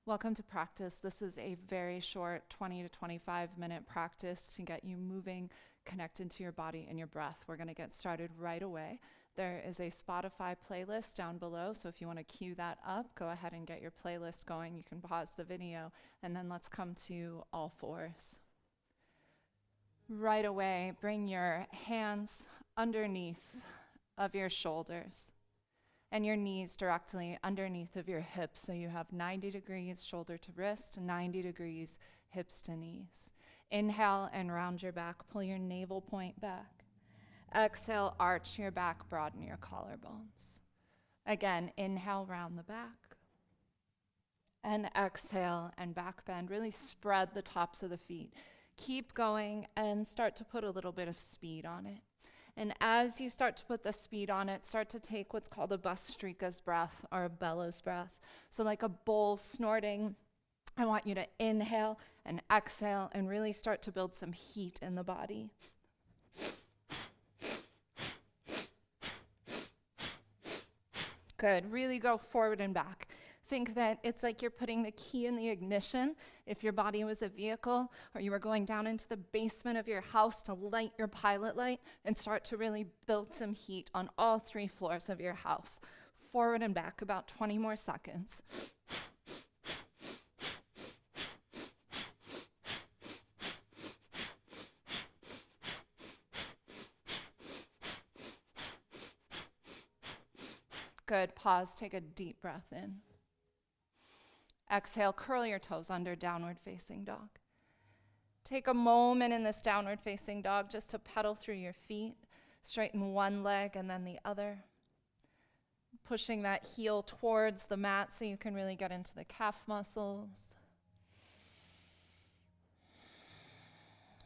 Welcome to practice. This is a very short 20 to 25 minute practice to get you moving, connected to your body and your breath. We're going to get started right away. There is a Spotify playlist down below, so if you want to cue that up, go ahead and get your playlist going. You can pause the video, and then let's come to all fours. Right away, bring your hands underneath of your shoulders and your knees directly underneath of your hips, so you have 90 degrees shoulder to wrist, 90 degrees hips to knees. Inhale and round your back, pull your navel point back. Exhale, arch your back, broaden your collarbones. Again, inhale, round the back. And exhale and back bend. Really spread the tops of the feet. Keep going and start to put a little bit of speed on it. And as you start to put the speed on it, start to take what's called a Bastrika's breath or a bellows breath. So like a bull snorting, I want you to inhale and exhale and really start to build some heat in the body. Good. Really go forward and back. Think that it's like you're putting the key in the ignition if your body was a vehicle, or you were going down into the basement of your house to light your pilot light and start to really build some heat on all 3 floors of your house. Forward and back, about 20 more seconds. Good. Pause. Take a deep breath in. Exhale, curl your toes under, downward facing dog. Take a moment in this downward facing dog just to pedal through your feet. Straighten one leg and then the other. Pushing that heel towards the mat so you can really get into the calf muscles.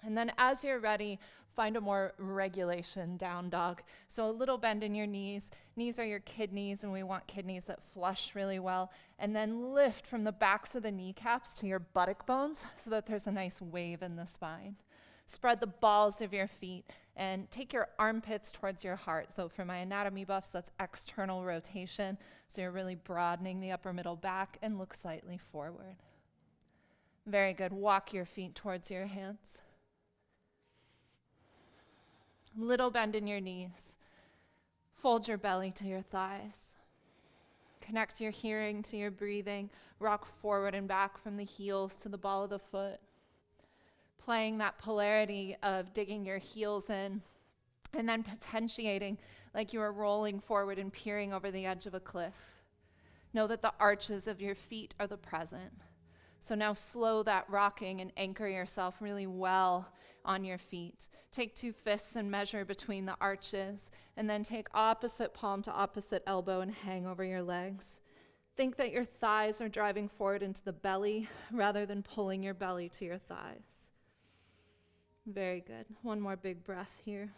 And then as you're ready, find a more regulation down dog. So a little bend in your knees. Knees are your kidneys, and we want kidneys that flush really well. And then lift from the backs of the kneecaps to your buttock bones so that there's a nice wave in the spine. Spread the balls of your feet and take your armpits towards your heart. So for my anatomy buffs, that's external rotation. So you're really broadening the upper middle back and look slightly forward. Very good. Walk your feet towards your hands. Little bend in your knees. Fold your belly to your thighs. Connect your hearing to your breathing. Rock forward and back from the heels to the ball of the foot. Playing that polarity of digging your heels in and then potentiating like you are rolling forward and peering over the edge of a cliff. Know that the arches of your feet are the present. So now slow that rocking and anchor yourself really well on your feet. Take 2 fists and measure between the arches, and then take opposite palm to opposite elbow and hang over your legs. Think that your thighs are driving forward into the belly rather than pulling your belly to your thighs. Very good. One more big breath here.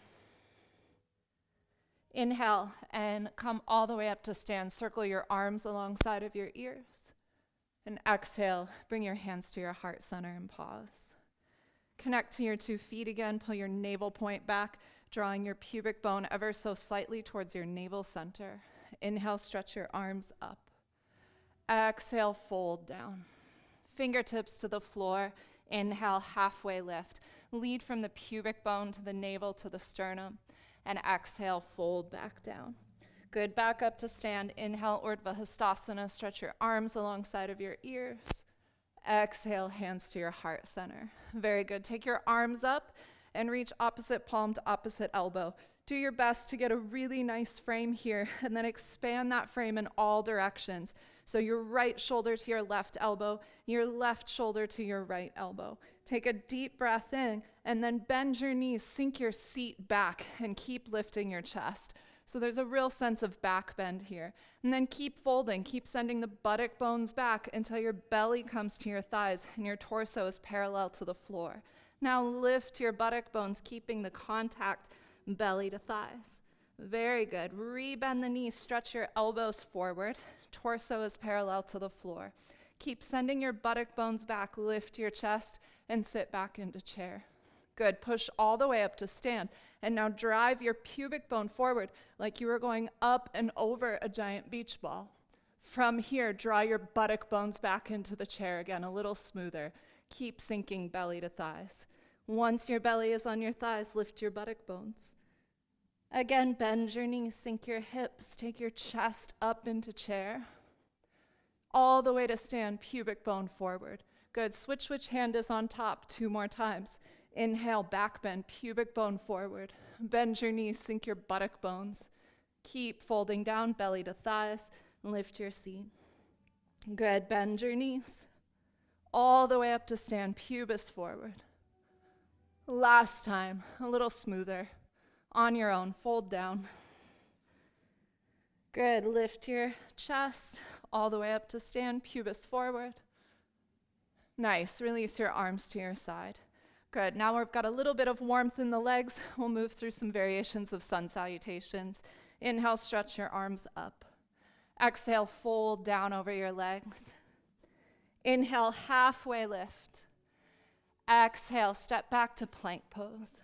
Inhale and come all the way up to stand. Circle your arms alongside of your ears. And exhale, bring your hands to your heart center and pause. Connect to your 2 feet again, pull your navel point back, drawing your pubic bone ever so slightly towards your navel center. Inhale, stretch your arms up. Exhale, fold down. Fingertips to the floor. Inhale, halfway lift. Lead from the pubic bone to the navel to the sternum. And exhale, fold back down. Good, back up to stand. Inhale, Urdhva Hastasana. Stretch your arms alongside of your ears. Exhale, hands to your heart center. Very good. Take your arms up and reach opposite palm to opposite elbow. Do your best to get a really nice frame here, and then expand that frame in all directions. So your right shoulder to your left elbow, your left shoulder to your right elbow. Take a deep breath in, and then bend your knees, sink your seat back, and keep lifting your chest. So there's a real sense of back bend here. And then keep folding, keep sending the buttock bones back until your belly comes to your thighs and your torso is parallel to the floor. Now lift your buttock bones, keeping the contact belly to thighs. Very good. Rebend the knees, stretch your elbows forward. Torso is parallel to the floor. Keep sending your buttock bones back, lift your chest, and sit back into chair. Good. Push all the way up to stand. And now drive your pubic bone forward like you were going up and over a giant beach ball. From here, draw your buttock bones back into the chair again, a little smoother. Keep sinking belly to thighs. Once your belly is on your thighs, lift your buttock bones. Again, bend your knees, sink your hips, take your chest up into chair. All the way to stand, pubic bone forward. Good, switch which hand is on top 2 more times. Inhale, back bend, pubic bone forward. Bend your knees, sink your buttock bones. Keep folding down, belly to thighs, lift your seat. Good, bend your knees. All the way up to stand, pubis forward. Last time, a little smoother. On your own, fold down. Good, lift your chest all the way up to stand, pubis forward. Nice, release your arms to your side. Good, now we've got a little bit of warmth in the legs. We'll move through some variations of sun salutations. Inhale, stretch your arms up. Exhale, fold down over your legs. Inhale, halfway lift. Exhale, step back to plank pose.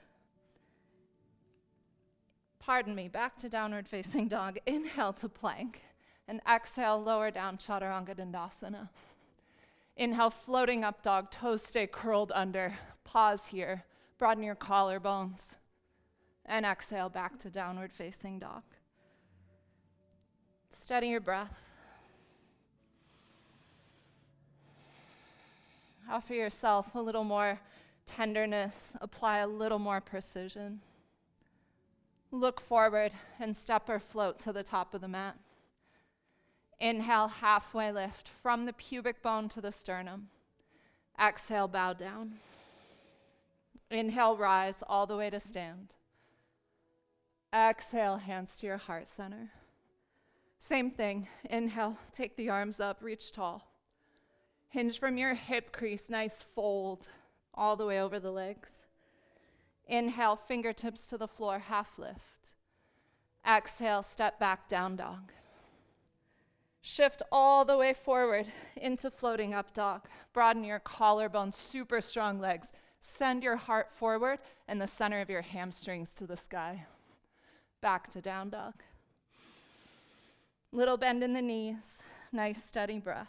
Pardon me, back to downward facing dog. Inhale to plank. And exhale, lower down, chaturanga dandasana. Inhale, floating up dog, toes stay curled under. Pause here, broaden your collarbones. And exhale, back to downward facing dog. Steady your breath. Offer yourself a little more tenderness, apply a little more precision. Look forward and step or float to the top of the mat. Inhale, halfway lift from the pubic bone to the sternum. Exhale, bow down. Inhale, rise all the way to stand. Exhale, hands to your heart center. Same thing. Inhale, take the arms up, reach tall. Hinge from your hip crease, nice fold all the way over the legs. Inhale, fingertips to the floor, half lift. Exhale, step back, down dog. Shift all the way forward into floating up dog. Broaden your collarbone, super strong legs. Send your heart forward and the center of your hamstrings to the sky. Back to down dog. Little bend in the knees, nice steady breath.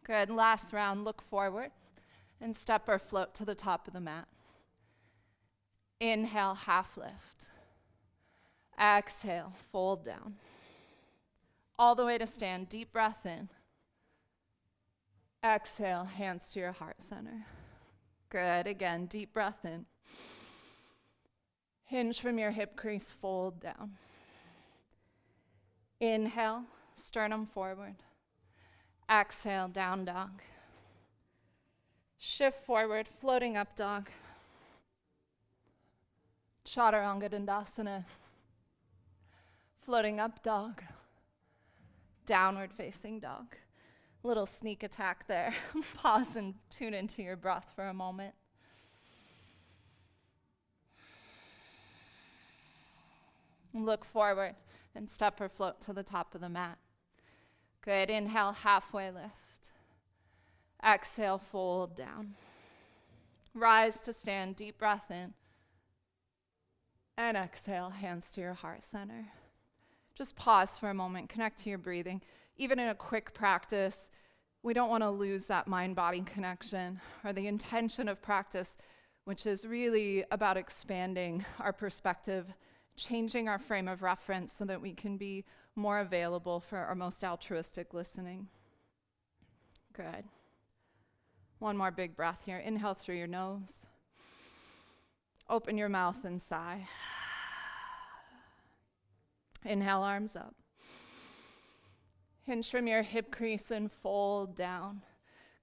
Good, last round, look forward and step or float to the top of the mat. Inhale, half lift. Exhale, fold down. All the way to stand, deep breath in. Exhale, hands to your heart center. Good, again, deep breath in. Hinge from your hip crease, fold down. Inhale, sternum forward. Exhale, down dog. Shift forward, floating up dog. Chaturanga dandasana. Floating up dog. Downward facing dog. Little sneak attack there. Pause and tune into your breath for a moment. Look forward and step or float to the top of the mat. Good, inhale, halfway lift. Exhale, fold down. Rise to stand, deep breath in. And exhale, hands to your heart center. Just pause for a moment, connect to your breathing. Even in a quick practice, we don't want to lose that mind-body connection or the intention of practice, which is really about expanding our perspective, changing our frame of reference so that we can be more available for our most altruistic listening. Good. One more big breath here. Inhale through your nose. Open your mouth and sigh. Inhale, arms up. Hinge from your hip crease and fold down.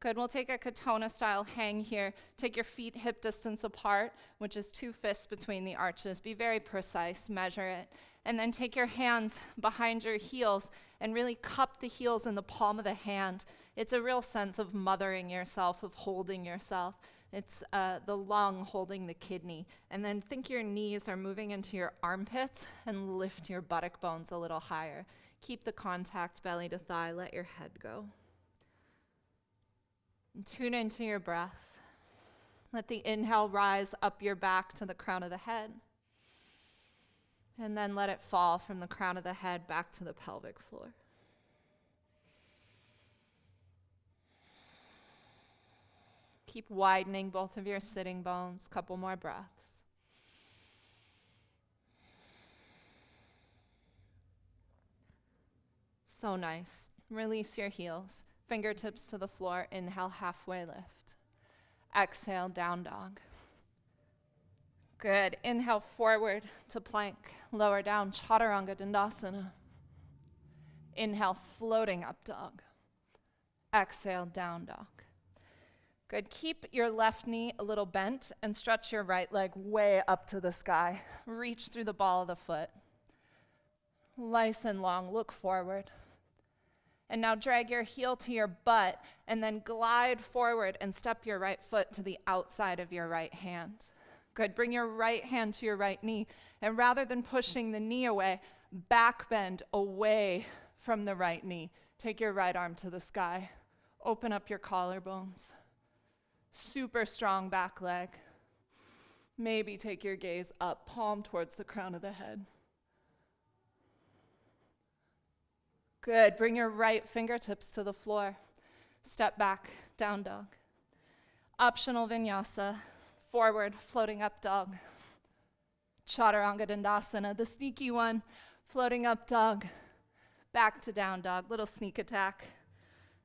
Good, we'll take a Katona style hang here. Take your feet hip distance apart, which is 2 fists between the arches. Be very precise, measure it. And then take your hands behind your heels and really cup the heels in the palm of the hand. It's a real sense of mothering yourself, of holding yourself. It's the lung holding the kidney. And then think your knees are moving into your armpits and lift your buttock bones a little higher. Keep the contact belly to thigh, let your head go. And tune into your breath. Let the inhale rise up your back to the crown of the head. And then let it fall from the crown of the head back to the pelvic floor. Keep widening both of your sitting bones. Couple more breaths. So nice. Release your heels. Fingertips to the floor. Inhale, halfway lift. Exhale, down dog. Good. Inhale, forward to plank. Lower down, chaturanga dandasana. Inhale, floating up dog. Exhale, down dog. Good. Keep your left knee a little bent and stretch your right leg way up to the sky. Reach through the ball of the foot. Nice and long. Look forward. And now drag your heel to your butt and then glide forward and step your right foot to the outside of your right hand. Good. Bring your right hand to your right knee. And rather than pushing the knee away, back bend away from the right knee. Take your right arm to the sky. Open up your collarbones. Super strong back leg. Maybe take your gaze up, palm towards the crown of the head. Good. Bring your right fingertips to the floor. Step back, down dog. Optional vinyasa. Forward, floating up dog. Chaturanga dandasana, the sneaky one. Floating up dog. Back to down dog. Little sneak attack.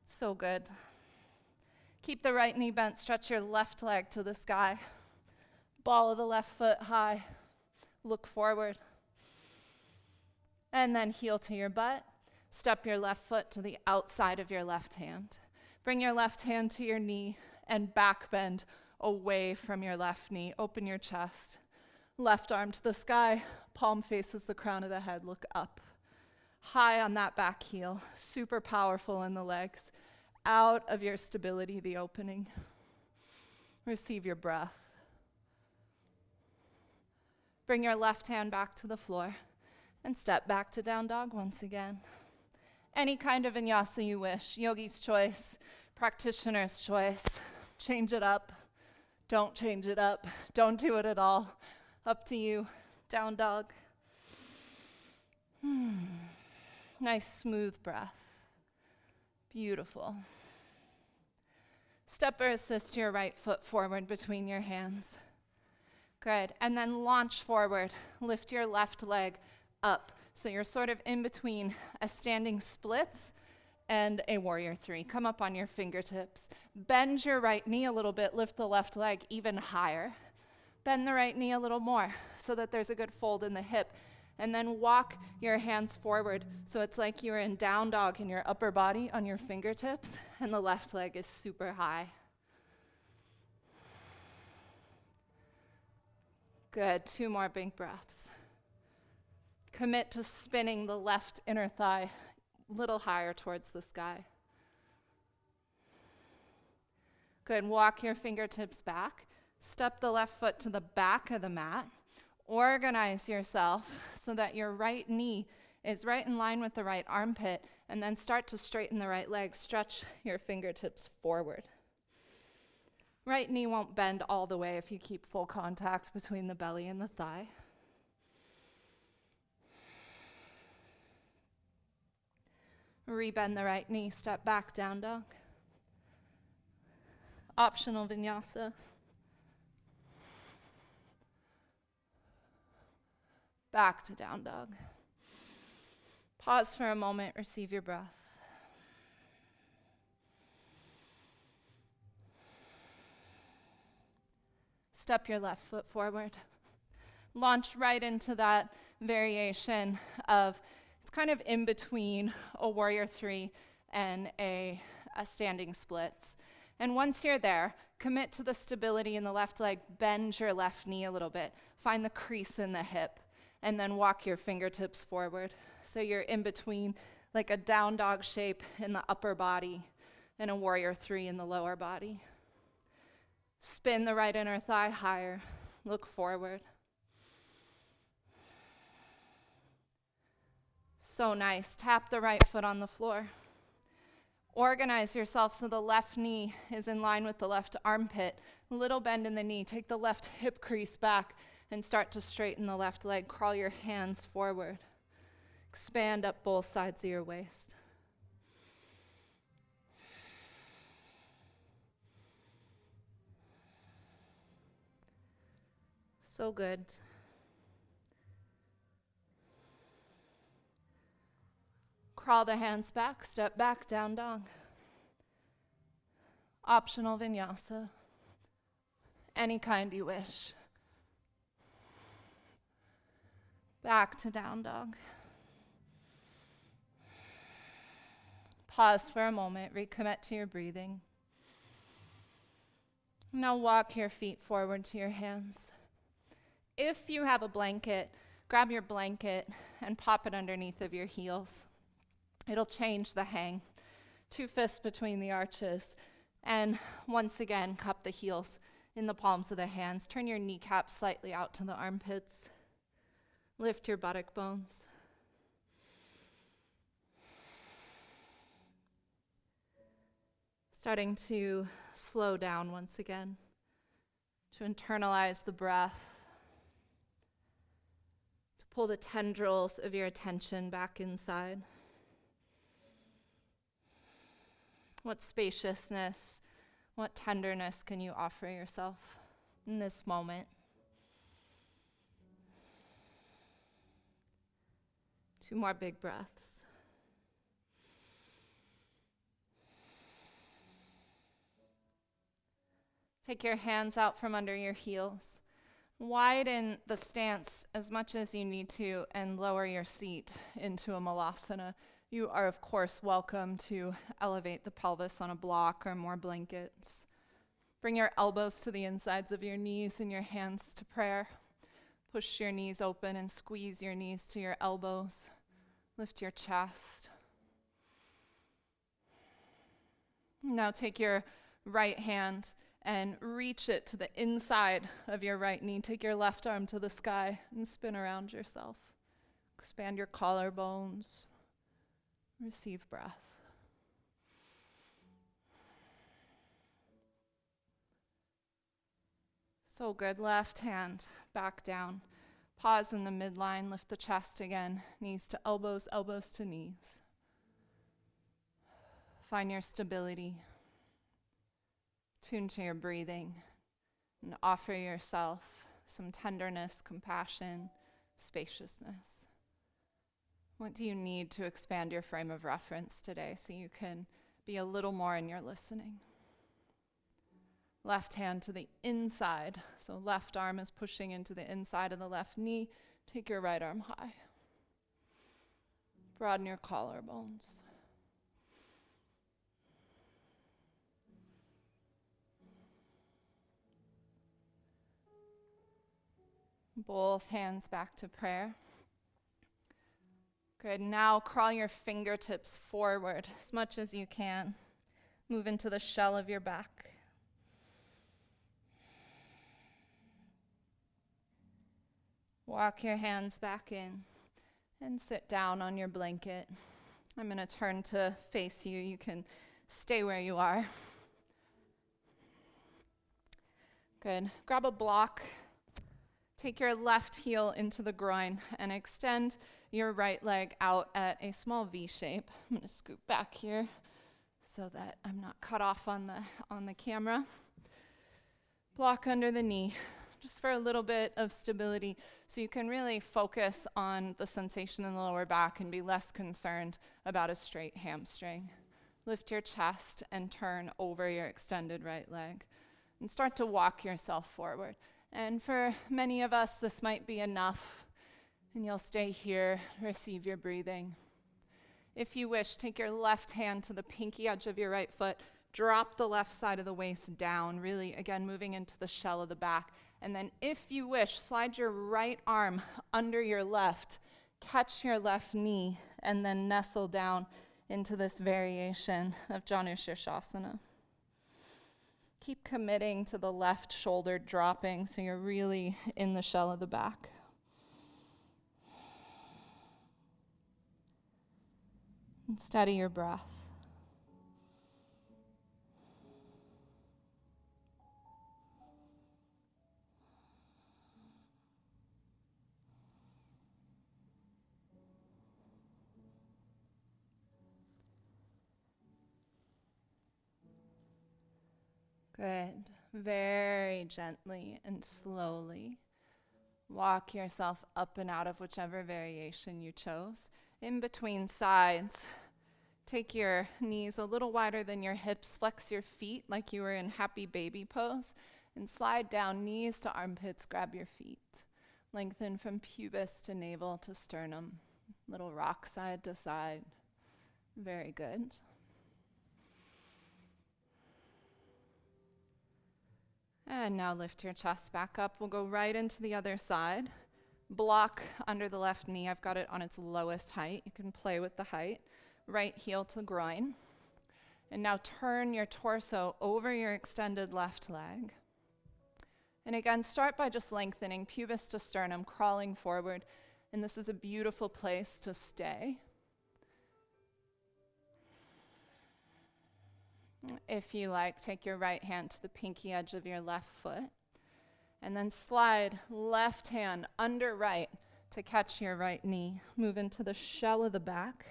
So good. Keep the right knee bent. Stretch your left leg to the sky. Ball of the left foot high. Look forward. And then heel to your butt. Step your left foot to the outside of your left hand. Bring your left hand to your knee and back bend away from your left knee. Open your chest. Left arm to the sky. Palm faces the crown of the head. Look up. High on that back heel. Super powerful in the legs. Out of your stability, the opening. Receive your breath. Bring your left hand back to the floor and step back to down dog once again. Any kind of vinyasa you wish. Yogi's choice, practitioner's choice. Change it up. Don't change it up. Don't do it at all. Up to you. Down dog. Nice smooth breath. Beautiful. Step or assist your right foot forward between your hands. Good. And then launch forward. Lift your left leg up. So you're sort of in between a standing splits and a warrior three. Come up on your fingertips. Bend your right knee a little bit. Lift the left leg even higher. Bend the right knee a little more so that there's a good fold in the hip. And then walk your hands forward so it's like you're in down dog in your upper body on your fingertips and the left leg is super high. Good. 2 more big breaths. Commit to spinning the left inner thigh a little higher towards the sky. Good. Walk your fingertips back. Step the left foot to the back of the mat. Organize yourself so that your right knee is right in line with the right armpit, and then start to straighten the right leg. Stretch your fingertips forward. Right knee won't bend all the way if you keep full contact between the belly and the thigh. Rebend the right knee, step back, down dog. Optional vinyasa. Back to down dog. Pause for a moment, receive your breath. Step your left foot forward. Launch right into that variation of, it's kind of in between a warrior three and a standing splits. And once you're there, commit to the stability in the left leg, bend your left knee a little bit, find the crease in the hip, and then walk your fingertips forward. So you're in between like a down dog shape in the upper body and a warrior three in the lower body. Spin the right inner thigh higher, look forward. So nice. Tap the right foot on the floor. Organize yourself so the left knee is in line with the left armpit. Little bend in the knee. Take the left hip crease back and start to straighten the left leg. Crawl your hands forward. Expand up both sides of your waist. So good. Crawl the hands back, step back, down dog. Optional vinyasa. Any kind you wish. Back to down dog. Pause for a moment, recommit to your breathing. Now walk your feet forward to your hands. If you have a blanket, grab your blanket and pop it underneath of your heels. It'll change the hang. 2 fists between the arches. And once again, cup the heels in the palms of the hands. Turn your kneecaps slightly out to the armpits. Lift your buttock bones. Starting to slow down once again, to internalize the breath, to pull the tendrils of your attention back inside. What spaciousness, what tenderness can you offer yourself in this moment? 2 more big breaths. Take your hands out from under your heels. Widen the stance as much as you need to and lower your seat into a Malasana. You are, of course, welcome to elevate the pelvis on a block or more blankets. Bring your elbows to the insides of your knees and your hands to prayer. Push your knees open and squeeze your knees to your elbows. Lift your chest. Now take your right hand and reach it to the inside of your right knee. Take your left arm to the sky and spin around yourself. Expand your collarbones. Receive breath. So good. Left hand back down. Pause in the midline. Lift the chest again. Knees to elbows, elbows to knees. Find your stability. Tune to your breathing and offer yourself some tenderness, compassion, spaciousness. What do you need to expand your frame of reference today so you can be a little more in your listening? Left hand to the inside, so left arm is pushing into the inside of the left knee. Take your right arm high. Broaden your collarbones. Both hands back to prayer. Good. Now crawl your fingertips forward as much as you can. Move into the shell of your back. Walk your hands back in and sit down on your blanket. I'm going to turn to face you. You can stay where you are. Good. Grab a block. Take your left heel into the groin and extend your right leg out at a small V shape. I'm going to scoot back here so that I'm not cut off on the camera. Block under the knee, just for a little bit of stability so you can really focus on the sensation in the lower back and be less concerned about a straight hamstring. Lift your chest and turn over your extended right leg and start to walk yourself forward. And for many of us, this might be enough, and you'll stay here, receive your breathing. If you wish, take your left hand to the pinky edge of your right foot, drop the left side of the waist down, really, again, moving into the shell of the back. And then if you wish, slide your right arm under your left, catch your left knee, and then nestle down into this variation of Janu Shirshasana. Keep committing to the left shoulder dropping so you're really in the shell of the back. And steady your breath. Good. Very gently and slowly walk yourself up and out of whichever variation you chose. In between sides, take your knees a little wider than your hips, flex your feet like you were in happy baby pose, and slide down, knees to armpits, grab your feet. Lengthen from pubis to navel to sternum. Little rock side to side. Very good. And now lift your chest back up. We'll go right into the other side. Block under the left knee. I've got it on its lowest height. You can play with the height. Right heel to groin. And now turn your torso over your extended left leg. And again, start by just lengthening pubis to sternum, crawling forward. And this is a beautiful place to stay. If you like, take your right hand to the pinky edge of your left foot, and then slide left hand under right to catch your right knee. Move into the shell of the back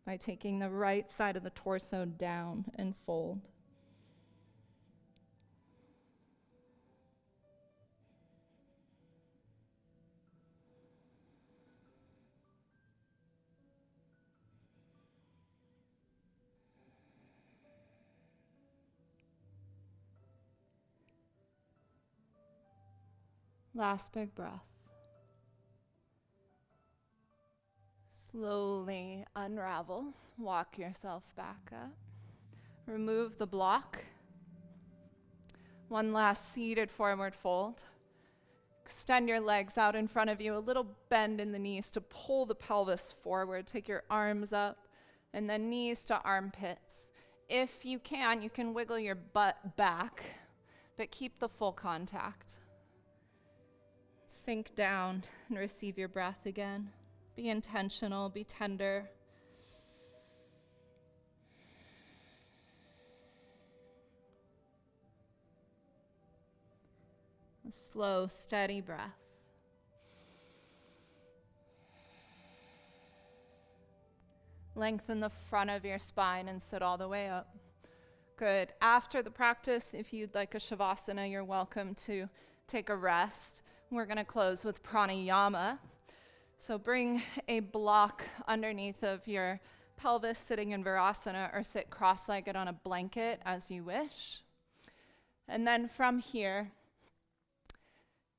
by taking the right side of the torso down and fold. Last big breath. Slowly unravel. Walk yourself back up. Remove the block. One last seated forward fold. Extend your legs out in front of you. A little bend in the knees to pull the pelvis forward. Take your arms up and then knees to armpits. If you can wiggle your butt back, but keep the full contact. Sink down and receive your breath again. Be intentional, be tender. A slow, steady breath. Lengthen the front of your spine and sit all the way up. Good. After the practice, if you'd like a shavasana, you're welcome to take a rest. We're going to close with pranayama. So bring a block underneath of your pelvis, sitting in virasana, or sit cross-legged on a blanket as you wish. And then from here,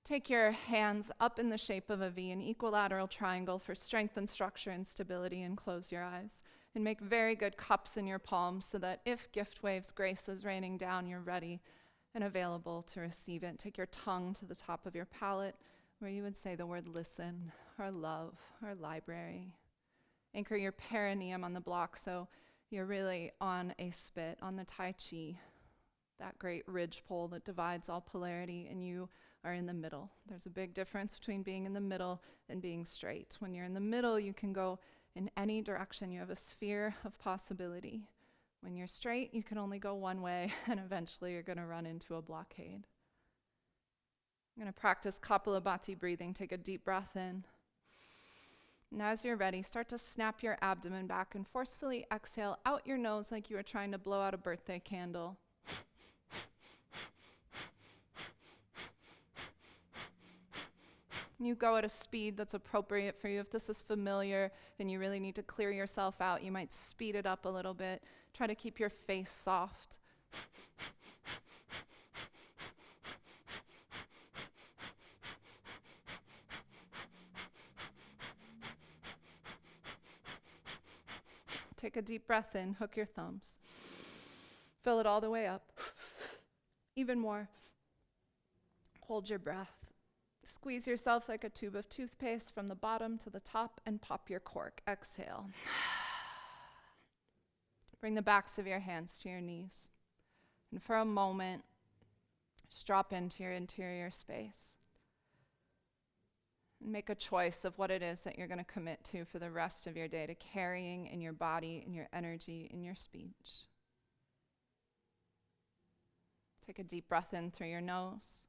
take your hands up in the shape of a V, an equilateral triangle for strength and structure and stability, and close your eyes. And make very good cups in your palms so that if gift waves, grace is raining down, you're ready and available to receive it. Take your tongue to the top of your palate, where you would say the word listen, or love, or library. Anchor your perineum on the block so you're really on a spit, on the Tai Chi, that great ridge pole that divides all polarity, and you are in the middle. There's a big difference between being in the middle and being straight. When you're in the middle, you can go in any direction. You have a sphere of possibility. When you're straight, you can only go one way, and eventually you're going to run into a blockade. I'm going to practice Kapalabhati breathing. Take a deep breath in. And as you're ready, start to snap your abdomen back and forcefully exhale out your nose like you were trying to blow out a birthday candle. You go at a speed that's appropriate for you. If this is familiar and you really need to clear yourself out, you might speed it up a little bit. Try to keep your face soft. Take a deep breath in, hook your thumbs. Fill it all the way up. Even more. Hold your breath. Squeeze yourself like a tube of toothpaste from the bottom to the top and pop your cork. Exhale. Bring the backs of your hands to your knees. And for a moment, just drop into your interior space. And make a choice of what it is that you're going to commit to for the rest of your day, to carrying in your body, in your energy, in your speech. Take a deep breath in through your nose.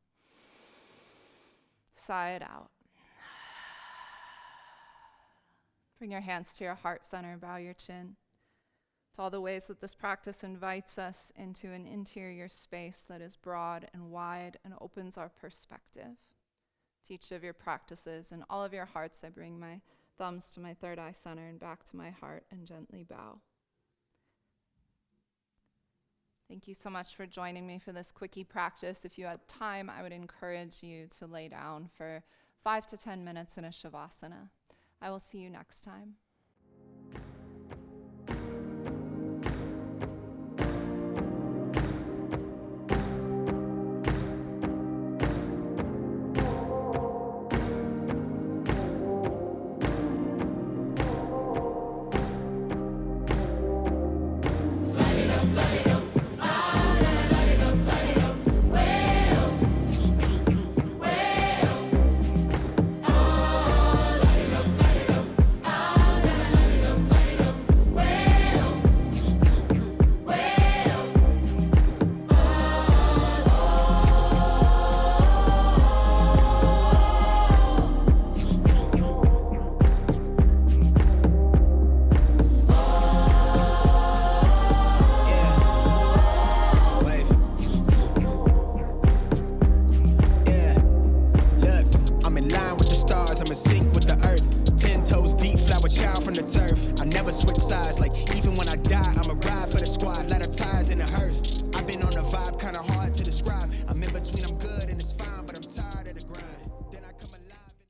Sigh it out. Bring your hands to your heart center, bow your chin. to all the ways that this practice invites us into an interior space that is broad and wide and opens our perspective. To each of your practices and all of your hearts, I bring my thumbs to my third eye center and back to my heart and gently bow. Thank you so much for joining me for this quickie practice. If you had time, I would encourage you to lay down for 5 to 10 minutes in a Shavasana. I will see you next time. Child from the turf. I never switch sides, like even when I die, I'ma ride for the squad. Let her